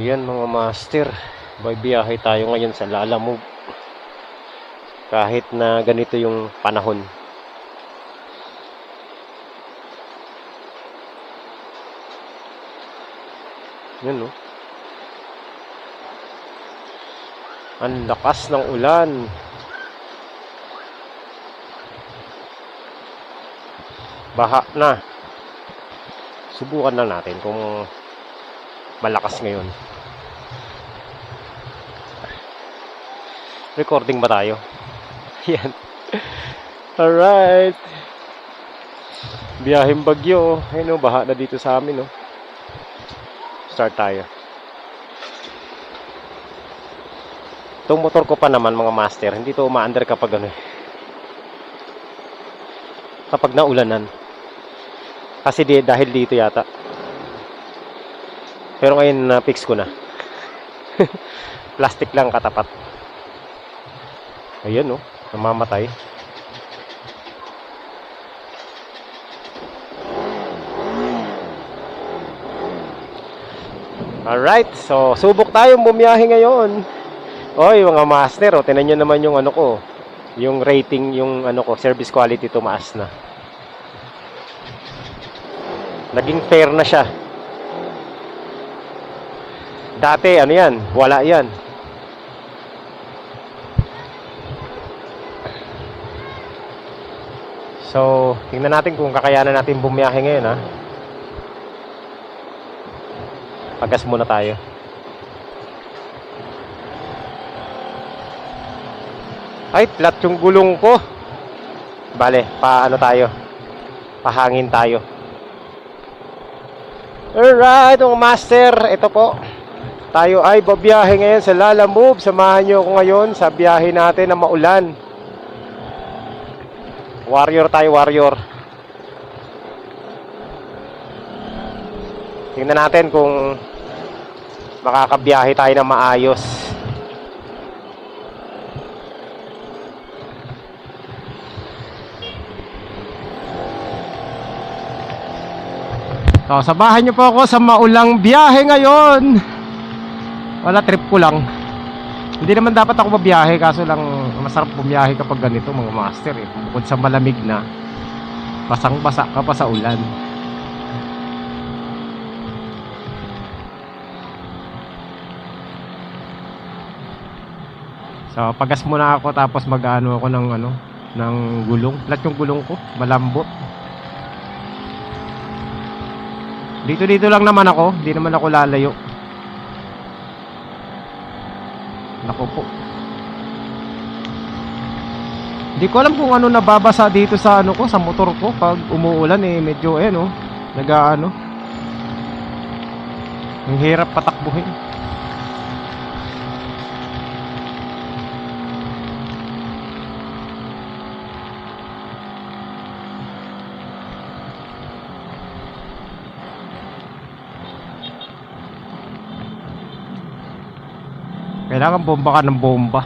Ayan mga master, biyahe tayo ngayon sa Lalamove. Kahit na ganito yung panahon. Yan no. Ang lakas ng ulan. Baha na. Subukan na natin kung malakas ngayon. Recording ba tayo? Yan. Alright. Biyaheng Bagyo. Ayun o, baha na dito sa amin o. Start tayo. Itong motor ko pa naman mga master, hindi to uma-under kapag ano, kapag naulanan. Kasi dahil dito yata. Pero ngayon na-fix ko na. Plastic lang katapat. Ayan no, namamatay. Alright, so subok tayong bumiyahe ngayon. Oy mga master, oh, tingnan nyo naman yung ano ko. Yung rating, yung ano ko, service quality tumaas na. Naging fair na siya. Dati ano yan, wala yan. So, tingnan natin kung kakayanan natin bumiyahe ngayon ha. Pagas muna tayo. Ay, flat yung gulong ko. Bale, paano tayo? Pahangin tayo. Alright, mga master, ito po. Tayo ay babiyahe ngayon sa Lalamove. Samahan nyo ako ngayon sa biyahe natin na maulan. Warrior tayo, warrior. Tingnan natin kung makakabiyahe tayo na maayos. So, sabahan nyo po ako sa maulang biyahe ngayon. Wala, trip ko lang. Hindi naman dapat ako mabiyahe, kaso lang masarap bumiyahe kapag ganito mga master eh. Bukod sa malamig na, basang-basa ka pa sa ulan. So pagas muna ako, tapos mag-ano ako ng ano, ng gulong. Flat yung gulong ko, malambot. Dito lang naman ako, hindi naman ako lalayo. Naku po. Hindi ko alam kung ano nababasa dito sa ano ko, sa motor ko pag umuulan eh, medyo oh, nag-aano. Ang hirap patakbuhin. Kailangan bomba ka ng bomba.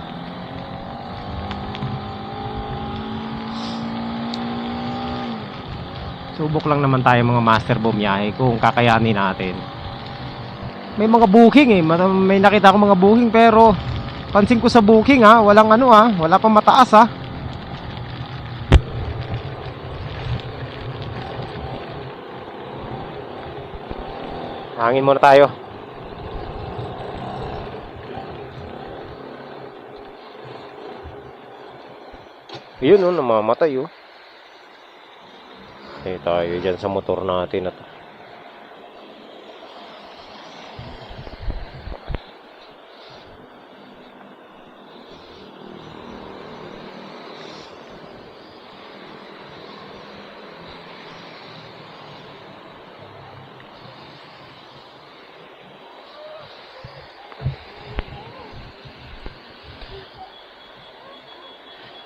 Subok lang naman tayo mga master bumiyahe kung kakayanin natin. May mga booking eh, may nakita ko mga booking, pero pansin ko sa booking walang ano wala pang mataas Hangin muna tayo. Yun namamatay tayo dyan sa motor natin na to.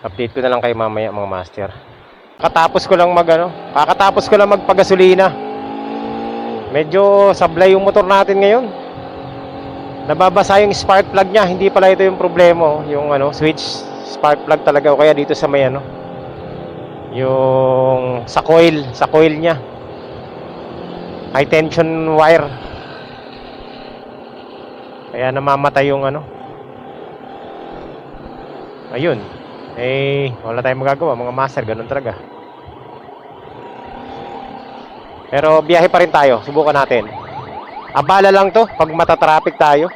Update ko na lang kayo mamaya mga master. Kakatapos ko lang magpagasolina. Medyo sablay yung motor natin ngayon. Nababasa yung spark plug niya. Hindi pala ito yung problema, yung switch spark plug talaga, o kaya dito sa may yung sa coil niya. High tension wire. Kaya namamatay yung ano. Ayun. Wala tayong magagawa, mga master, ganun talaga. Pero biyahe pa rin tayo, subukan natin. Abala lang to pag matatraffic tayo.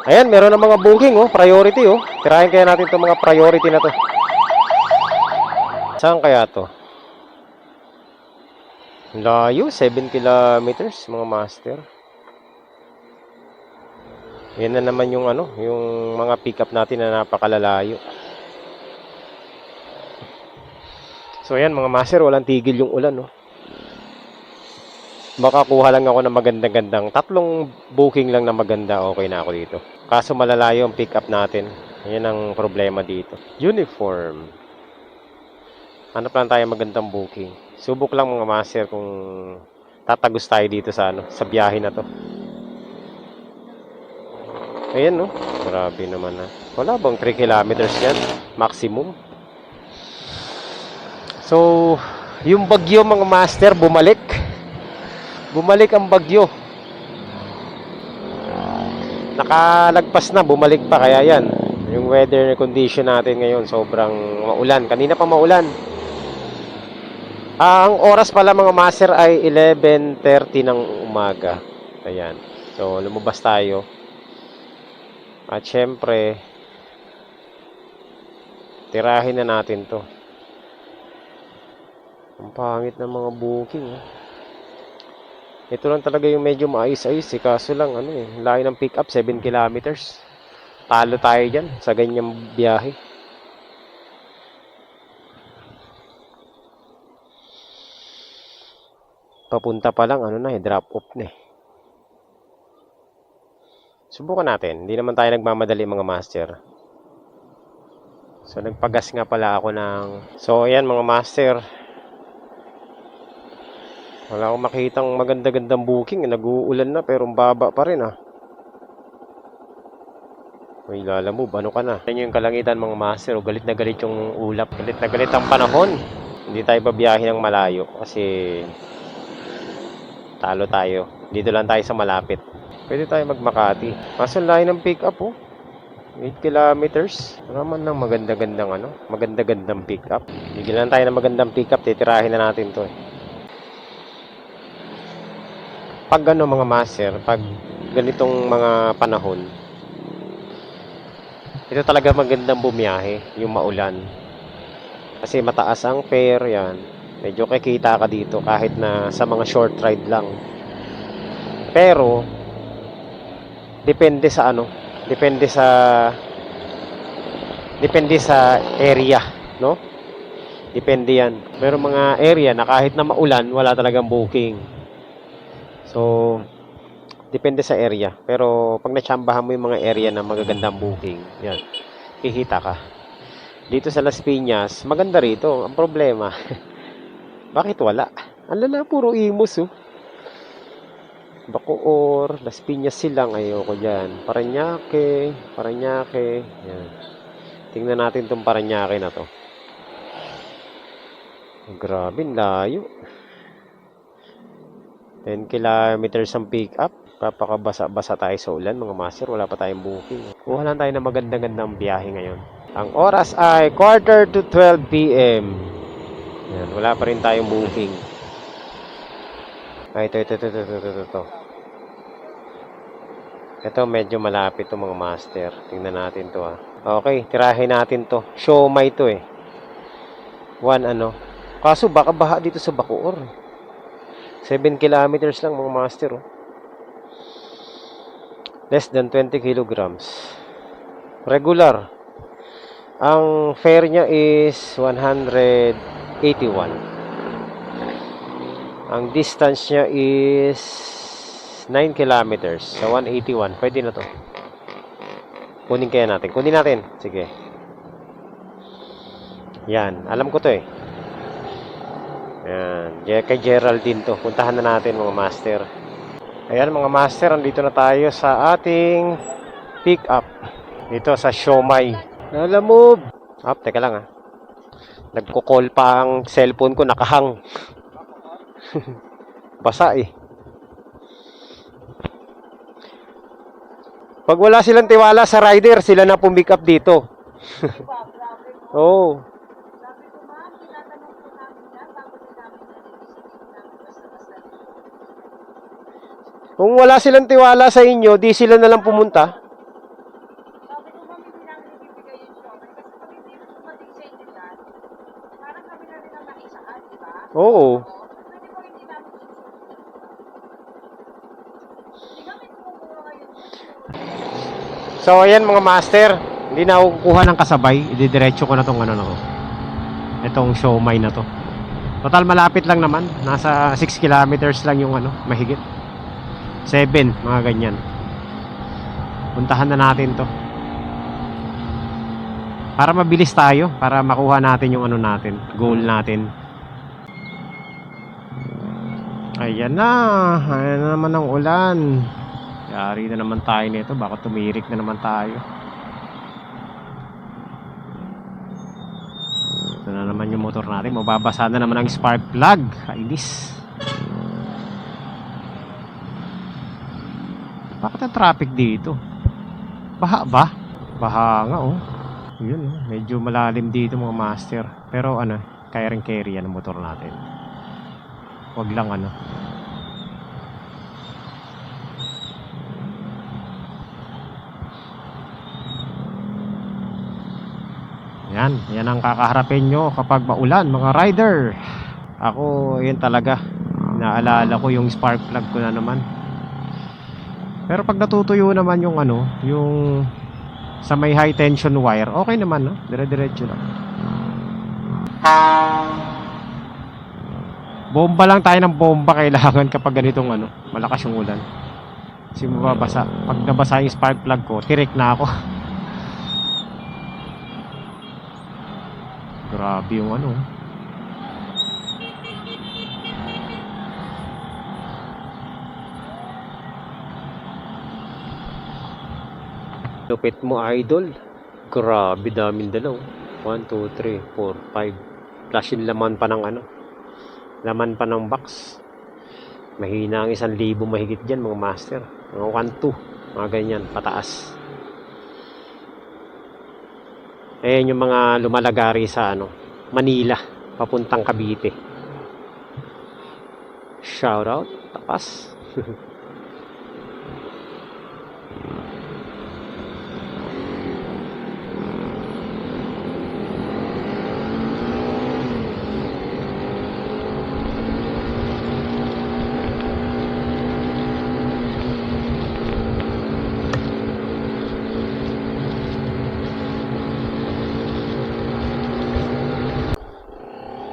Ayan, meron ng mga booking, priority, Tirahin kaya natin itong mga priority na to. Saan kaya to? Layo, 7 kilometers, mga master. Yan na naman yung yung mga pick-up natin na napakalalayo. So ayan mga master, walang tigil yung ulan, Makakuha lang ako ng magandang-gandang 3 booking lang na maganda, okay na ako dito. Kaso malalayo ang pick-up natin. Yan ang problema dito. Uniform. Hanap lang tayo magandang booking. Subok lang mga master kung tatagos tayo dito sa sa biyahe na to. Ayan, Grabe naman na. Wala bang 3 kilometers yan? Maximum. So, yung bagyo mga master bumalik. Bumalik ang bagyo. Nakalagpas na, bumalik pa. Kaya yan, yung weather condition natin ngayon sobrang maulan. Kanina pa maulan. Ang oras pala mga master ay 11:30 ng umaga. Ayan. So, lumabas tayo. At syempre, tirahin na natin to. Ang pangit ng mga booking. Ito lang talaga yung medyo maayos-ayos. Kaso lang, layo ng pick up, 7 kilometers. Talo tayo dyan sa ganyang biyahe. Papunta pa lang, drop off na Subukan natin. Hindi naman tayo nagmamadali mga master. So, nagpagas nga pala ako ng... So, ayan mga master. Wala akong makitang maganda-gandang booking. Nag-uulan na pero baba pa rin May lalamove. Ano ka na? Yan yung kalangitan mga master. Galit na galit yung ulap. Galit na galit ang panahon. Hindi tayo babiyahe ng malayo. Kasi talo tayo. Dito lang tayo sa malapit. Pwede tayo mag-Makati. Kaso layo ng pick up 8 kilometers. Naman ng maganda-gandang maganda-gandang pick up. Bigyan lang tayo ng magandang pick up. Titirahin na natin to Pag mga master, pag ganitong mga panahon, ito talaga magandang bumiyahe, yung maulan. Kasi mataas ang fare, yan. Medyo kikita ka dito kahit na sa mga short ride lang. Pero, depende sa depende sa area, Depende yan. Pero mga area na kahit na maulan, wala talagang booking. So, depende sa area. Pero, pag natsambahan mo yung mga area na magagandang booking, yan, kikita ka. Dito sa Las Piñas, maganda rito. Ang problema, bakit wala? Ang lala, puro imus, Bacoor, Las Piñas silang, ayoko dyan. Parañaque, yan. Tingnan natin tong Parañaque na to. Grabe, layo. 10 kilometers ang pick up. Papakabasa-basa tayo sa ulan mga master. Wala pa tayong booking. Kuha lang tayo ng magandang biyahe ngayon. Ang oras ay 11:45 p.m. Yan, wala pa rin tayong booking. Ay, ito. Ito medyo malapit to mga master. Tingnan natin to Okay, tirahin natin to. Siomai to 1 Kaso baka baha dito sa Bacoor. 7 kilometers lang mga master Less than 20 kilograms. Regular. Ang fare niya is 181. Ang distance niya is 9 kilometers. Sa 181. Pwede na to. Kunin kaya natin. Kunin natin. Sige. Yan. Alam ko to Yan. Kay Geraldine to. Puntahan na natin mga master. Ayan mga master. Andito na tayo sa ating pick up. Dito sa Siomai. Nalamove. Teka lang Nagko-call pa ang cellphone ko. Nakahang. Basa Pag wala silang tiwala sa rider, sila na pumick up dito. Oo. Sabi ko, ma'am, tinatanong po namin yan, bago din namin nalilisitin namin basta-basta. Kung wala silang tiwala sa inyo, di sila na lang pumunta. Sabi ko, ma'am, hindi namin ibibigay yung shower. Kasi pag hindi na dumating sa inyo yan, parang kami na rin ang naisahan, di ba? Oo. Pwede po hindi namin susunod. Hindi kami kumukuha ngayon. So, ayan mga master. Hindi na ako kukuha ng kasabay. Ididiretso ko na tong ano na to. Itong siomai na to. Total malapit lang naman. Nasa 6 kilometers lang yung ano, mahigit. 7, mga ganyan. Puntahan na natin to. Para mabilis tayo. Para makuha natin yung ano natin. Goal natin. Ayan na. Ayan na naman ang ulan. Yari na naman tayo nito. Baka tumirik na naman tayo. Ito na naman yung motor natin. Mababasa na naman ang spark plug. Kainis. Bakit ang traffic dito? Baha ba? Baha nga oh. Yun oh. Medyo malalim dito mga master. Pero ano, kaya rin carry yan ang motor natin. Wag lang ano. Yan ang kakaharapin nyo kapag maulan mga rider. Ako, yun talaga. Naalala ko yung spark plug ko na naman. Pero pag natutuyo naman yung ano, yung sa may high tension wire, okay naman no? Dire-diretso lang. Bomba lang tayo ng bomba kailangan kapag ganitong ano, malakas yung ulan. Kasi mababasa. Pag nabasa yung spark plug ko, tirik na ako. Grabe yung ano. Lupit mo idol. Grabe daming dalaw. 1, 2, 3, 4, 5. Plus yung laman pa ng ano. Laman pa ng box. Mahina ang 1,000 mahigit dyan mga master. Mga 1, 2. Mga ganyan pataas. Ayan yung mga lumalagari sa ano, Manila, papuntang Cavite. Shout out, tapas.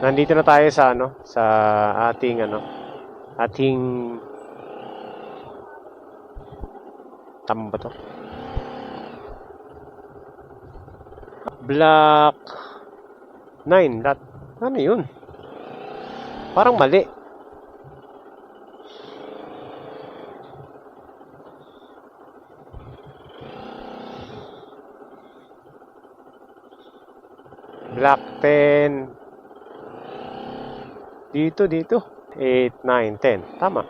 Nandito na tayo sa ano, sa ating ano, ating tama ba to? Block 9 lot. Ano yun? Parang mali. Block 10. Dito. 8, 9, 10. Tama.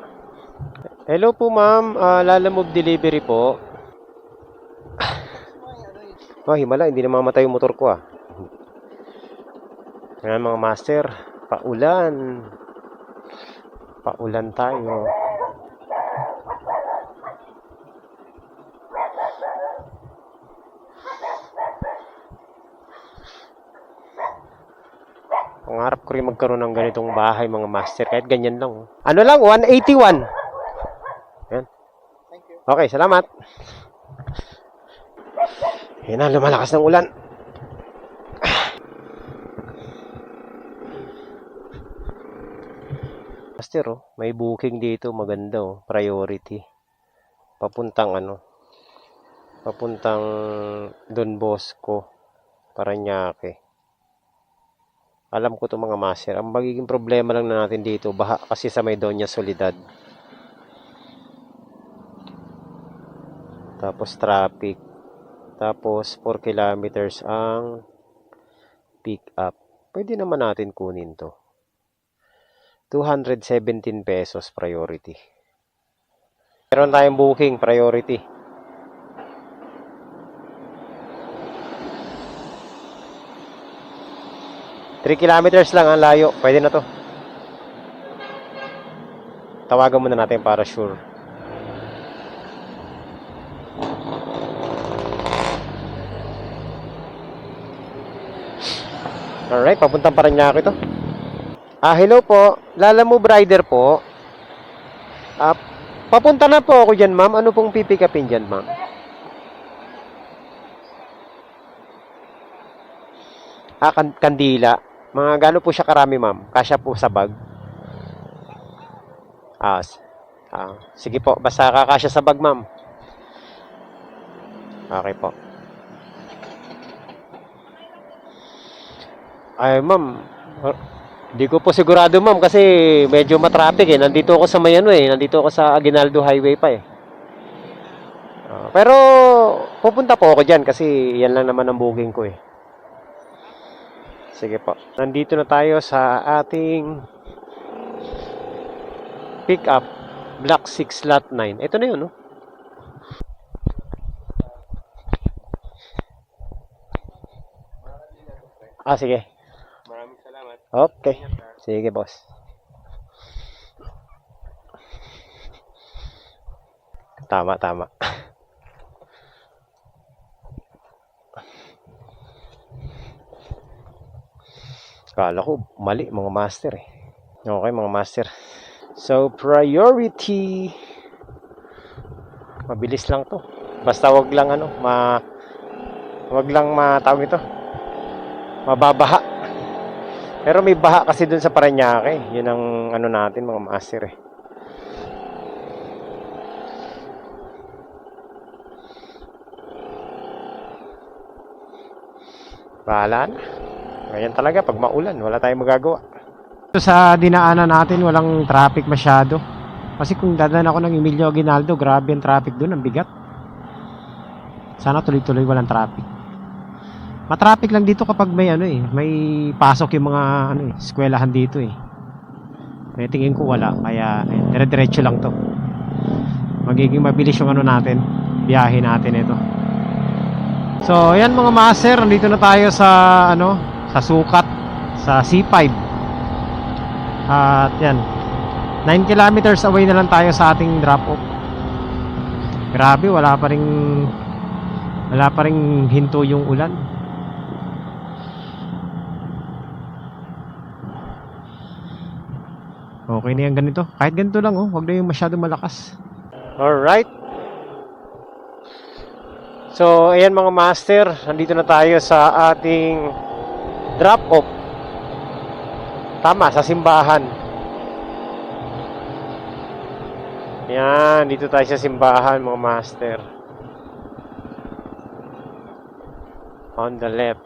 Hello po ma'am. Lalamove delivery po. Oh, himala. Hindi na mamatay yung motor ko ah. Ayan mga master. Paulan. Paulan tayo. Pangarap ko rin magkaroon ng ganitong bahay mga master. Kahit ganyan lang. Ano lang? 181. Ayan. Okay, salamat. Ayan na, lumalakas ng ulan. Master, oh, may booking dito. Maganda, oh. Priority. Papuntang ano? Papuntang Don Bosco. Parañaque. Alam ko to mga master. Ang magiging problema lang na natin dito, baha kasi sa may Doña Soledad. Tapos traffic. Tapos 4 kilometers ang pick up. Pwede naman natin kunin to. 217 pesos priority. Meron tayong booking priority. 3 kilometers lang ang layo. Pwede na to. Tawagan muna natin para sure. Alright, papuntang Parañaque ito. Hello po. Lala mo rider po. Papunta na po ako dyan, ma'am. Ano pong pipikapin dyan, ma'am? Kandila. Mga gano po siya karami, ma'am? Kasya po sa bag. Sige po. Basta kakasya sa bag, ma'am. Okay po. Ay, ma'am. Hindi ko po sigurado, ma'am, kasi medyo matraffic eh. Nandito ako sa nandito ako sa Aguinaldo Highway pa eh. Pero pupunta po ako diyan kasi yan lang naman ang booking ko eh. Sige po. Nandito na tayo sa ating pick up Block 6 Lot 9. Ito na 'yun, no? Sige. Maraming salamat. Okay. Sige, boss. Tama. Kala ko mali mga master eh. Okay, mga master. So, priority. Mabilis lang 'to. Basta wag lang wag lang matawag ito. Mababaha. Pero may baha kasi dun sa Parañaque. Yun ang natin mga master eh. Bahala na. Ganyan talaga pag maulan, wala tayong magagawa. Sa dinaanan natin, walang traffic masyado. Kasi kung dadaan ako ng Emilio Aguinaldo, grabe ang traffic dun, ang bigat. Sana tuloy-tuloy walang traffic. Matraffic lang dito kapag may may pasok yung mga eskwelahan dito eh. Kaya tingin ko wala, kaya dire-diretso lang to. Magiging mabilis yung natin, biyahe natin ito. So, ayan mga master, nandito na tayo sa sa sukat sa C5. At yan. 9 kilometers away na lang tayo sa ating drop off. Grabe, wala pa ring hinto yung ulan. Okay na yan ganito. Kahit ganito lang huwag na yung masyadong malakas. Alright. So, ayan mga master, nandito na tayo sa ating drop off. Tama, sa simbahan. Yan, dito tayo sa simbahan mga master. On the left.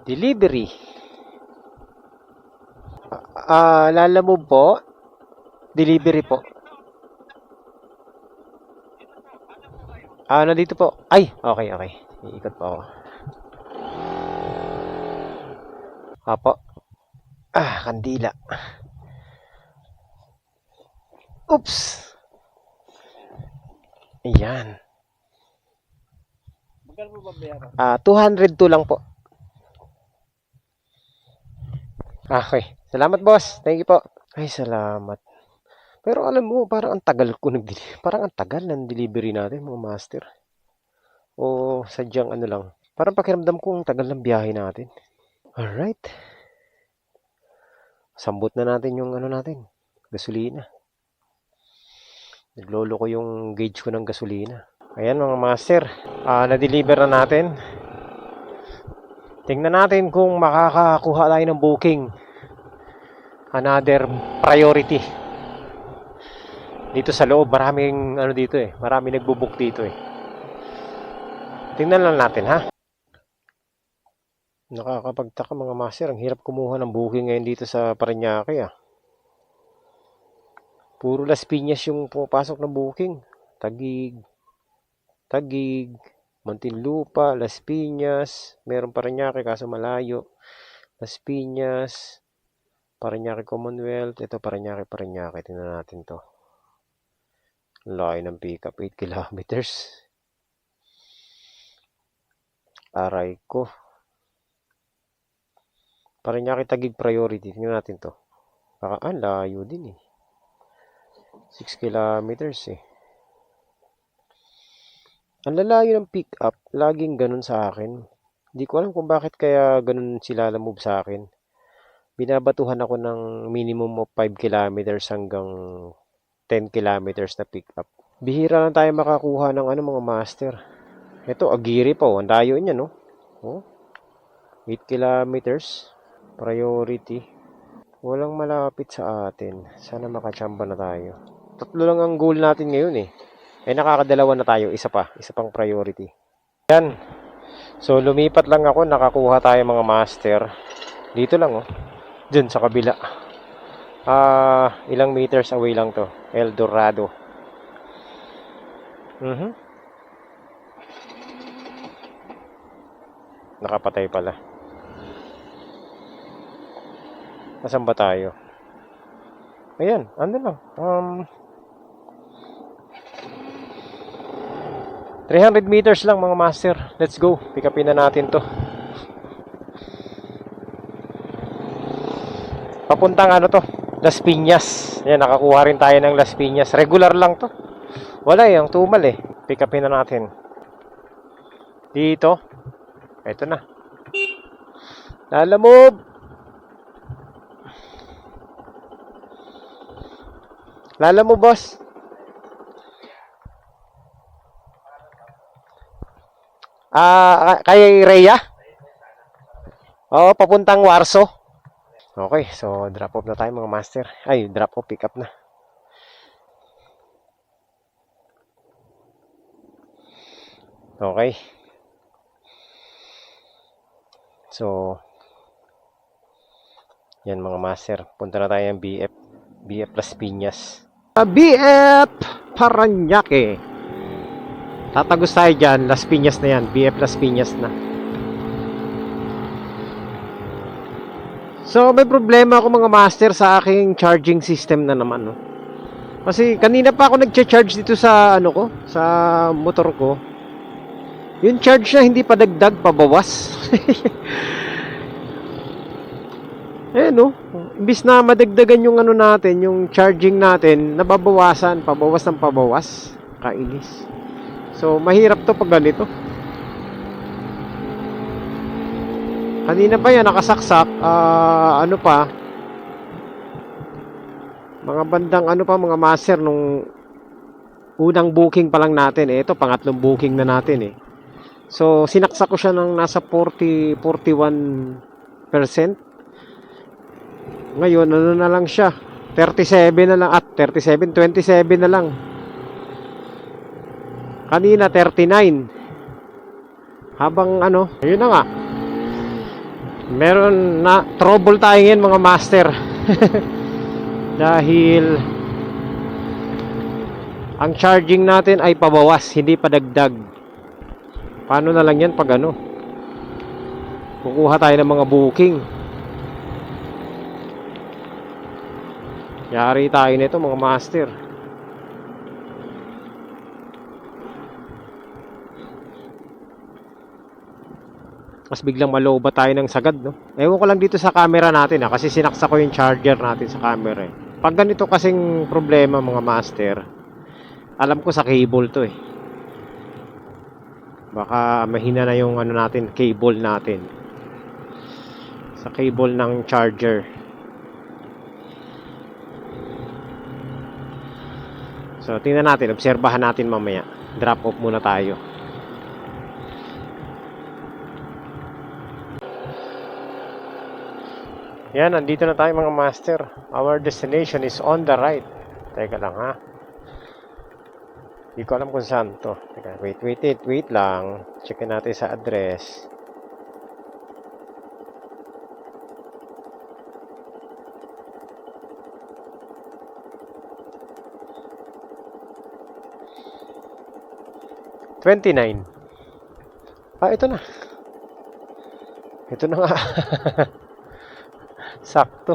Delivery. Lala mo po? Delivery po. Nandito po. Ay, okay. Iikot po ako. Apo. Kandila. Oops. Ayan. Magkano po ba bayaran? 202 lang po. Okay. Salamat, boss. Thank you po. Ay, salamat. Pero alam mo, parang ang tagal ng delivery natin, mga master. O sadyang lang. Parang pakiramdam ko ang tagal ng biyahe natin. Alright. Sambot na natin yung natin, gasolina. Naglolo ko yung gauge ko ng gasolina. Ayan mga master, na-deliver na natin. Tingnan natin kung makakakuha tayo ng booking. Another priority. Dito sa loob, maraming dito eh. Maraming nagbo-book dito eh. Tingnan lang natin ha. Nakakapagtaka mga master, ang hirap kumuha ng booking ngayon dito sa Parañaque ah. Puro Las Piñas yung pumapasok ng booking. Taguig, Muntinlupa, Las Piñas, meron Parañaque kaso malayo. Las Piñas, Parañaque Commonwealth, ito Parañaque. Tingnan natin to. Laki ng pick up, 8 kilometers. Aray ko. Paranaque Taguig priority. Tingnan natin to. Baka, layo din eh. 6 kilometers eh. Ang lalayo ng pick up, laging ganun sa akin. Hindi ko alam kung bakit kaya ganun sila move sa akin. Binabatuhan ako ng minimum of 5 kilometers hanggang 10 kilometers na pick up. Bihira lang tayo makakuha ng mga master. Ito, Aguirre pa oh. Ang layo niya, no? Oh. 8 kilometers. Priority. Walang malapit sa atin. Sana makachamba na tayo. 3 lang ang goal natin ngayon eh. Nakakadalawa na tayo. Isa pang priority. Yan. So, lumipat lang ako. Nakakuha tayo mga master. Dito lang oh. Diyan sa kabila. Ilang meters away lang to. El Dorado. Nakapatay pala. Nasaan ba tayo? Ayan, ano lang. 300 meters lang mga master. Let's go. Pick upin na natin to. Papuntang to? Las Piñas. Ayan, nakakuha rin tayo ng Las Piñas. Regular lang to. Wala yung tumal eh. Pick upin na natin. Dito. Ito na. Lalamove. Lalamove, boss. Kay Rhea? Oo, papuntang Warso. Okay, so drop off na tayo mga master. Ay, drop off, pick up na. Okay. So, yan mga master. Punta na tayo ng BF. BF Las Piñas. BF Paranaque. Tatagos tayo dyan. Las Piñas na yan. BF Las Piñas na. So, may problema ako mga master sa aking charging system na naman. No? Kasi kanina pa ako nag-charge dito sa sa motor ko. Yung charge na hindi pa dagdag, pabawas. No? Imbis na madagdagan yung natin, yung charging natin, nababawasan, pabawas ng pabawas. Kainis. So, mahirap to pag ganito. Kanina pa yan, nakasaksak. Mga bandang mga master nung unang booking pa lang natin. Ito, pangatlong booking na natin eh. So, sinaksak ko siya ng nasa 41%. Ngayon, na lang siya? 37 na lang. 27 na lang. Kanina, 39. Habang ayun na nga. Meron na trouble tayo ngayon mga master. Dahil ang charging natin ay pabawas, hindi pa dagdag. Paano na lang yan pag kukuha tayo ng mga booking. Yari tayo nito mga master. Mas biglang maloba tayo ng sagad, no? Ewan ko lang dito sa camera natin, kasi sinaksa ko yung charger natin sa camera, eh. Pag ganito kasing problema, mga master, alam ko sa cable to, eh. Baka mahina na yung natin, cable natin. Sa cable ng charger. So, tingnan natin, obserbahan natin mamaya. Drop off muna tayo. Yan, nandito na tayo mga master. Our destination is on the right. Teka lang ha. Hindi ko alam kung saan to. Teka, wait lang. Checkin natin sa address. Ito na. Ito na nga. Sakto.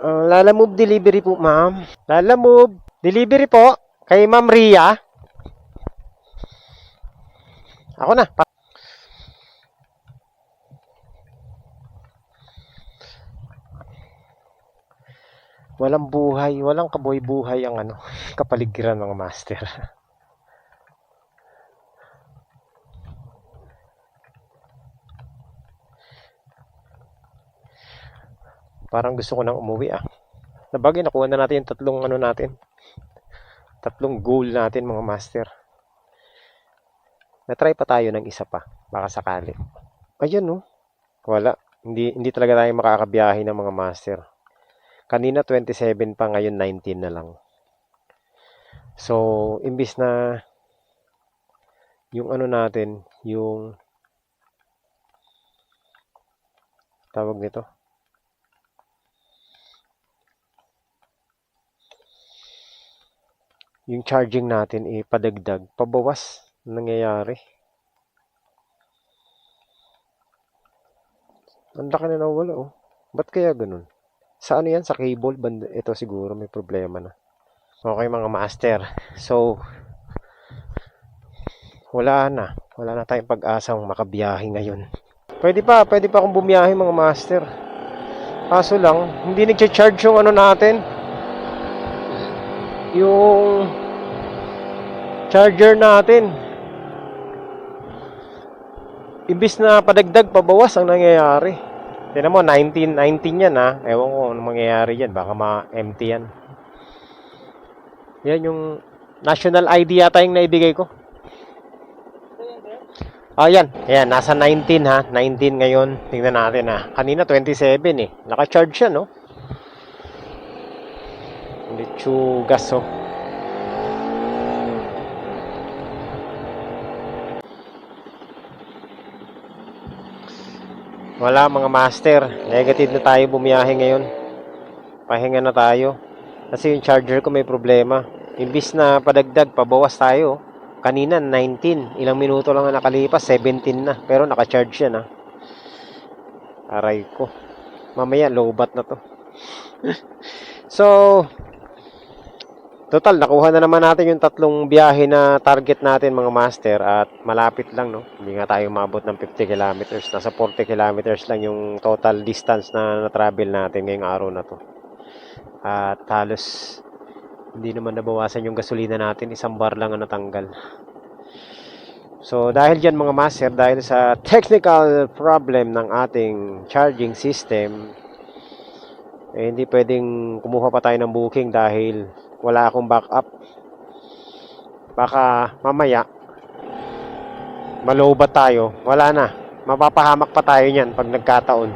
Lalamove delivery po, ma'am. Lalamove delivery po kay Ma'am Ria. Ako na. Walang buhay, walang kabuhay-buhay ang kapaligiran mga master. Parang gusto ko nang umuwi Nabagay, nakuha na natin yung tatlong goal natin mga master. Na-try pa tayo ng isa pa, baka sakali. Ayun no, wala. Hindi talaga tayo makakabiyahe ng mga master. Kanina 27 pa, ngayon 19 na lang. So, imbis na yung natin, yung tawag nito, yung charging natin padagdag, pabawas nangyayari. Ang laki na nawala Ba't kaya ganun? Sa yan? Sa cable? Ito siguro may problema na. Okay mga master. So, wala na tayong pag-asang makabiyahe ngayon. Pwede pa akong bumiyahe mga master. Kaso lang, hindi nag-charge yung natin. Yung charger natin. Imbis na padagdag, pabawas ang nangyayari. Tignan mo, 19 yan Ewan ko anong mangyayari yan. Baka ma-empty yan. Yan yung national ID yata yung naibigay ko. Yan. Ayan, nasa 19 19 ngayon. Tingnan natin Kanina 27 Naka-charge siya Lechugas Wala mga master. Negative na tayo bumiyahe ngayon. Pahinga na tayo. Kasi yung charger ko may problema. Imbis na padagdag, pabawas tayo. Kanina 19. Ilang minuto lang na nakalipas, 17 na. Pero naka-charge yan Aray ko. Mamaya lowbat na to. So, total, nakuha na naman natin yung tatlong biyahe na target natin mga master at malapit lang Hindi nga tayo umabot ng 50 kilometers. Nasa 40 kilometers lang yung total distance na na-travel natin ngayong araw na to. At halos hindi naman nabawasan yung gasolina natin. 1 bar lang ang natanggal. So dahil dyan mga master, dahil sa technical problem ng ating charging system, hindi pwedeng kumuha pa tayo ng booking dahil wala akong backup. Baka mamaya malowbat tayo. Wala na. Mapapahamak pa tayo niyan pag nagkataon.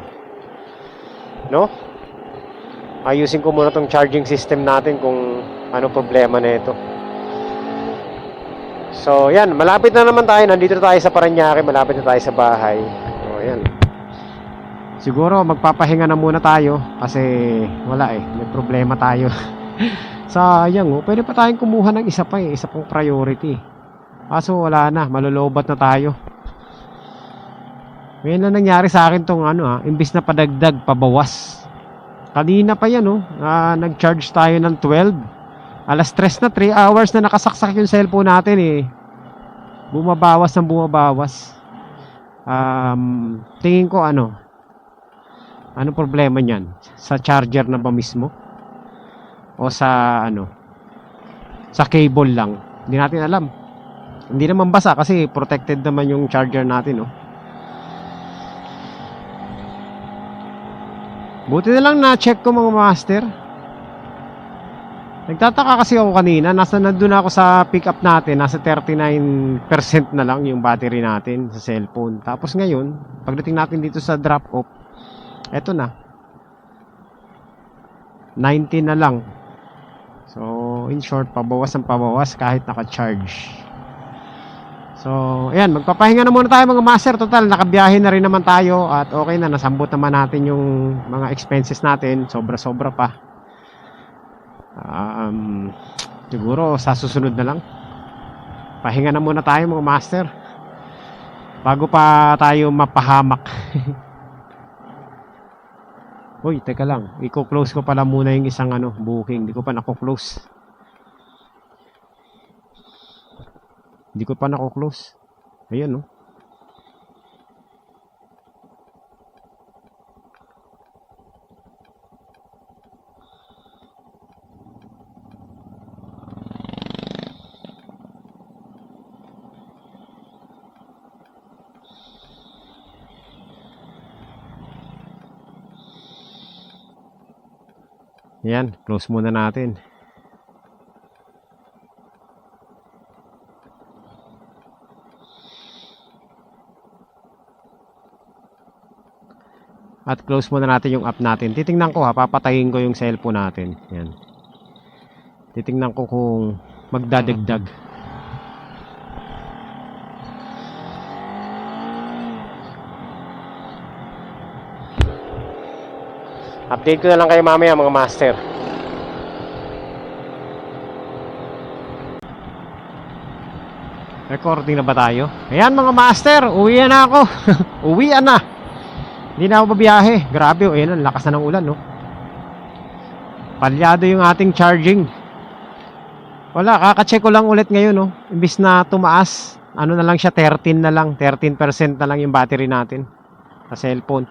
Ayusin ko muna tong charging system natin kung ano problema na ito. So, yan. Malapit na naman tayo. Nandito tayo sa Parañaque. Malapit na tayo sa bahay. So, yan. Siguro magpapahinga na muna tayo kasi wala may problema tayo. Sayang pwede pa tayong kumuha ng isa pang priority. Kaso wala na, malulobot na tayo. Ngayon na nangyari sa akin tong imbis na padagdag, pabawas. Kanina pa yan nag-charge tayo ng 12. Alas 3 na, 3 hours na nakasaksak yung cellphone natin Bumabawas ng bumabawas. Tingin ko ano problema niyan? Sa charger na ba mismo? O sa sa cable lang? Hindi natin alam. Hindi naman basa kasi protected naman yung charger natin Buti na lang na-check ko mga master. Nagtataka kasi ako kanina, nandun ako sa pick-up natin, nasa 39% na lang yung battery natin sa cellphone. Tapos ngayon, pagdating natin dito sa drop-off, eto na. 19 na lang. So, in short, pabawas ang pabawas kahit naka-charge. So, ayan, magpapahinga na muna tayo mga master. Total, nakabiyahe na rin naman tayo at okay na, nasambot naman natin yung mga expenses natin. Sobra-sobra pa. Siguro sa susunod na lang. Pahinga na muna tayo mga master. Bago pa tayo mapahamak. Uy, teka lang. I-close ko pala muna yung isang booking. Hindi ko pa nako-close. Hindi ko pa nako-close. Ayan, no. Ayan, close muna natin. At close muna natin yung app natin. Titingnan ko ha, papatayin ko yung cellphone natin. Yan. Titingnan ko kung magdadagdag. Update ko na lang kayo mamaya mga master. Recording na ba tayo? Ayan mga master, uwi na ako. Uwi na. Hindi na ako babiyahe. Grabe, ayan, ang lakas na ng ulan, no? Palyado yung ating charging. Wala, kaka-check ko lang ulit ngayon, no? Imbis na tumaas, ano na lang siya, 13 na lang. 13% na lang yung battery natin sa cellphone.